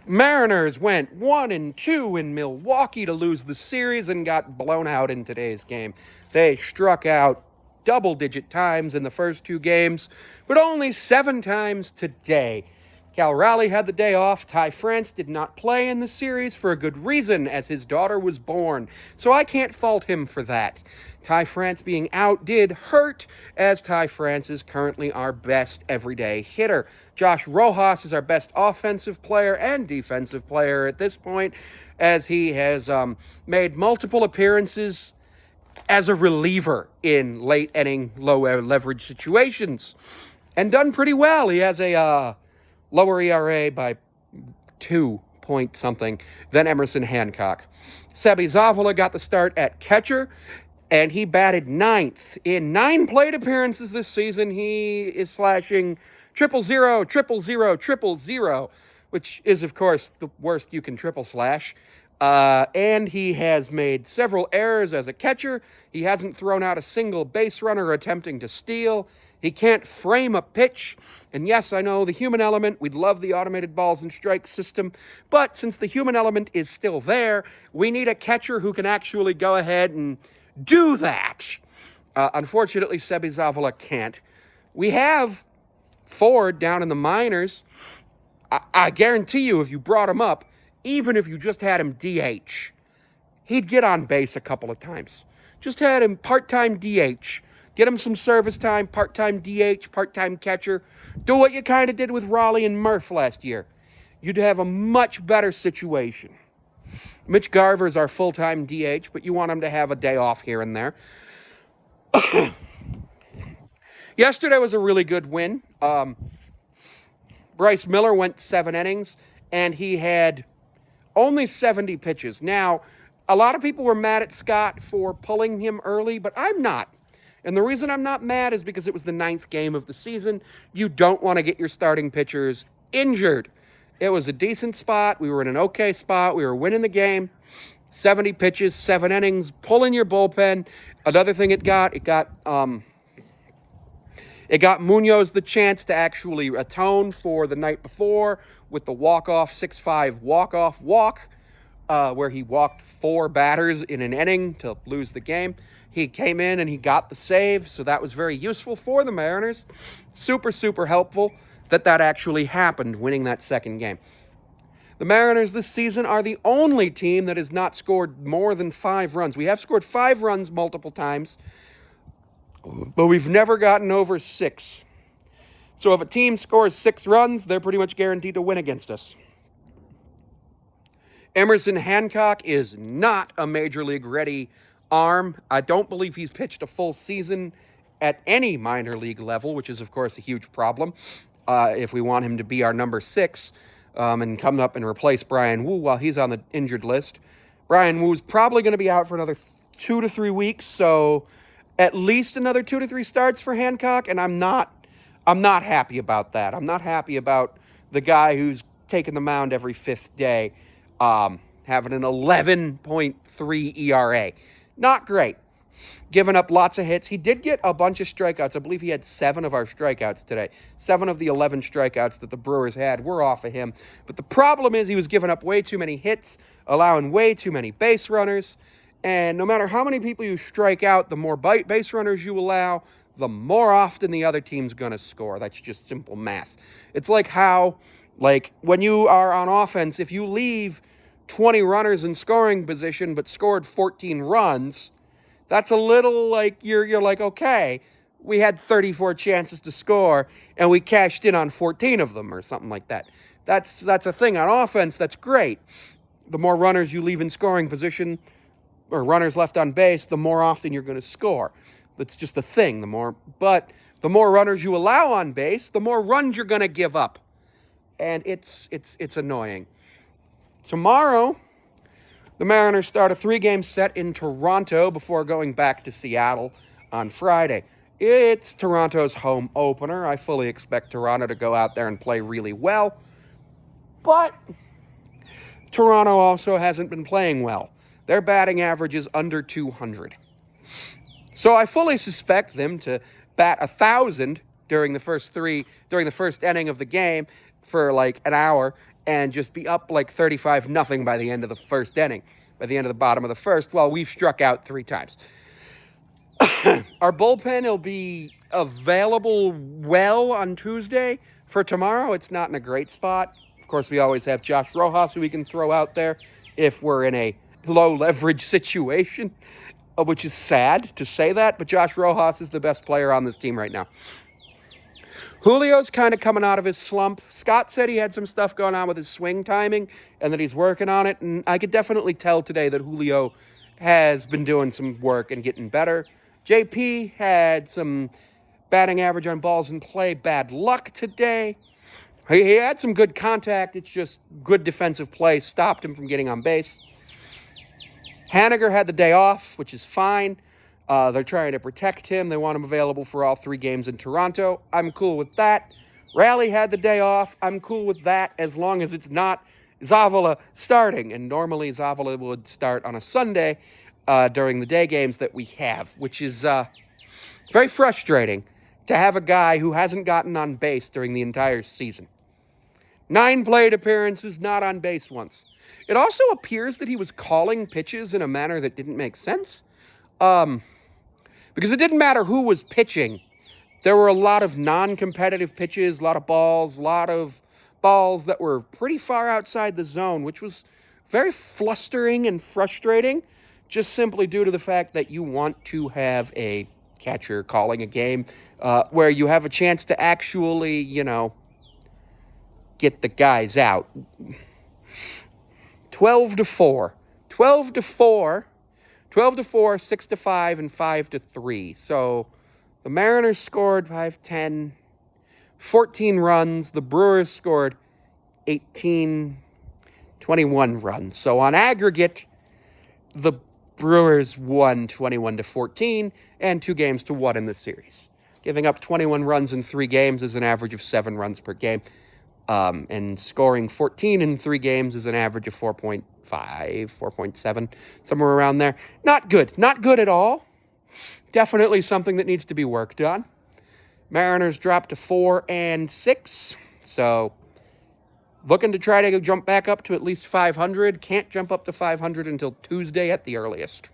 Mariners went 1-2 in Milwaukee to lose the series and got blown out in today's game. They struck out double-digit times in the first two games, but only 7 times today. Cal Raleigh had the day off. Ty France did not play in the series for a good reason, as his daughter was born, so I can't fault him for that. Ty France being out did hurt, as Ty France is currently our best everyday hitter. Josh Rojas is our best offensive player and defensive player at this point, as he has made multiple appearances as a reliever in late inning, low leverage situations, and done pretty well. He has a lower ERA by 2 point something than Emerson Hancock. Seby Zavala got the start at catcher, and he batted 9th. In 9 plate appearances this season, he is slashing 000, 000, which is, of course, the worst you can triple slash. And he has made several errors as a catcher. He hasn't thrown out a single base runner attempting to steal. He can't frame a pitch. And yes, I know the human element, we'd love the automated balls and strikes system, but since the human element is still there, we need a catcher who can actually go ahead and do that. Unfortunately, Seby Zavala can't. We have Ford down in the minors. I guarantee you, if you brought him up, even if you just had him DH, he'd get on base a couple of times. Just had him part-time DH. Get him some service time, part-time DH, part-time catcher. Do what you kind of did with Raleigh and Murph last year. You'd have a much better situation. Mitch Garver's our full-time DH, but you want him to have a day off here and there. Yesterday was a really good win. Bryce Miller went 7 innings, and he had only 70 pitches. Now, a lot of people were mad at Scott for pulling him early, but I'm not. And the reason I'm not mad is because it was the 9th game of the season. You don't want to get your starting pitchers injured. It was a decent spot. We were in an okay spot. We were winning the game. 70 pitches, 7 innings, pulling your bullpen. Another thing it got Munoz the chance to actually atone for the night before with the walk-off 6-5 walk-off walk, where he walked 4 batters in an inning to lose the game. He came in and he got the save, so that was very useful for the Mariners. Super, super helpful that actually happened, winning that second game. The Mariners this season are the only team that has not scored more than 5 runs. We have scored 5 runs multiple times, but we've never gotten over 6. So if a team scores 6 runs, they're pretty much guaranteed to win against us. Emerson Hancock is not a Major League ready arm. I don't believe he's pitched a full season at any minor league level, which is, of course, a huge problem if we want him to be our number 6 and come up and replace Brian Wu while he's on the injured list. Brian Wu's probably going to be out for another 2 to 3 weeks, so at least another 2 to 3 starts for Hancock, and I'm not happy about that. I'm not happy about the guy who's taking the mound every 5th day having an 11.3 ERA. Not great. Giving up lots of hits. He did get a bunch of strikeouts. I believe he had 7 of our strikeouts today. 7 of the 11 strikeouts that the Brewers had were off of him. But the problem is he was giving up way too many hits, allowing way too many base runners. And no matter how many people you strike out, the more base runners you allow, the more often the other team's going to score. That's just simple math. It's like how, when you are on offense, if you leave 20 runners in scoring position but scored 14 runs, that's a little like you're like, okay, we had 34 chances to score and we cashed in on 14 of them or something like that. That's a thing on offense. That's great. The more runners you leave in scoring position or runners left on base, the more often you're going to score. That's just a thing. But the more runners you allow on base, the more runs you're going to give up. And it's annoying. Tomorrow, the Mariners start a 3-game set in Toronto before going back to Seattle on Friday. It's Toronto's home opener. I fully expect Toronto to go out there and play really well. But Toronto also hasn't been playing well. Their batting average is under 200. So I fully suspect them to bat 1,000 during the first inning of the game for like an hour and just be up like 35-0 by the end of the first inning, by the end of the bottom of the first. Well, we've struck out 3 times. Our bullpen will be available well on Tuesday. For tomorrow, it's not in a great spot. Of course, we always have Josh Rojas, who we can throw out there if we're in a low-leverage situation, which is sad to say that, but Josh Rojas is the best player on this team right now. Julio's kind of coming out of his slump. Scott said he had some stuff going on with his swing timing and that he's working on it, and I could definitely tell today that Julio has been doing some work and getting better. JP had some batting average on balls in play, bad luck today. He had some good contact. It's just good defensive play stopped him from getting on base. Haniger had the day off, which is fine. They're trying to protect him. They want him available for all 3 games in Toronto. I'm cool with that. Raleigh had the day off. I'm cool with that as long as it's not Zavala starting. And normally Zavala would start on a Sunday during the day games that we have, which is very frustrating to have a guy who hasn't gotten on base during the entire season. 9 plate appearances, not on base once. It also appears that he was calling pitches in a manner that didn't make sense. Because it didn't matter who was pitching. There were a lot of non-competitive pitches, a lot of balls that were pretty far outside the zone, which was very flustering and frustrating, just simply due to the fact that you want to have a catcher calling a game where you have a chance to actually, get the guys out. 12-4. 12-4. 12-4, 6-5, and 5-3. So the Mariners scored 5-10, 14 runs. The Brewers scored 18, 21 runs. So on aggregate, the Brewers won 21-14 and 2-1 in the series. Giving up 21 runs in 3 games is an average of 7 runs per game. And scoring 14 in 3 games is an average of 4.5, 4.7, somewhere around there. Not good. Not good at all. Definitely something that needs to be worked on. Mariners dropped to 4-6. So looking to try to jump back up to at least 500. Can't jump up to 500 until Tuesday at the earliest.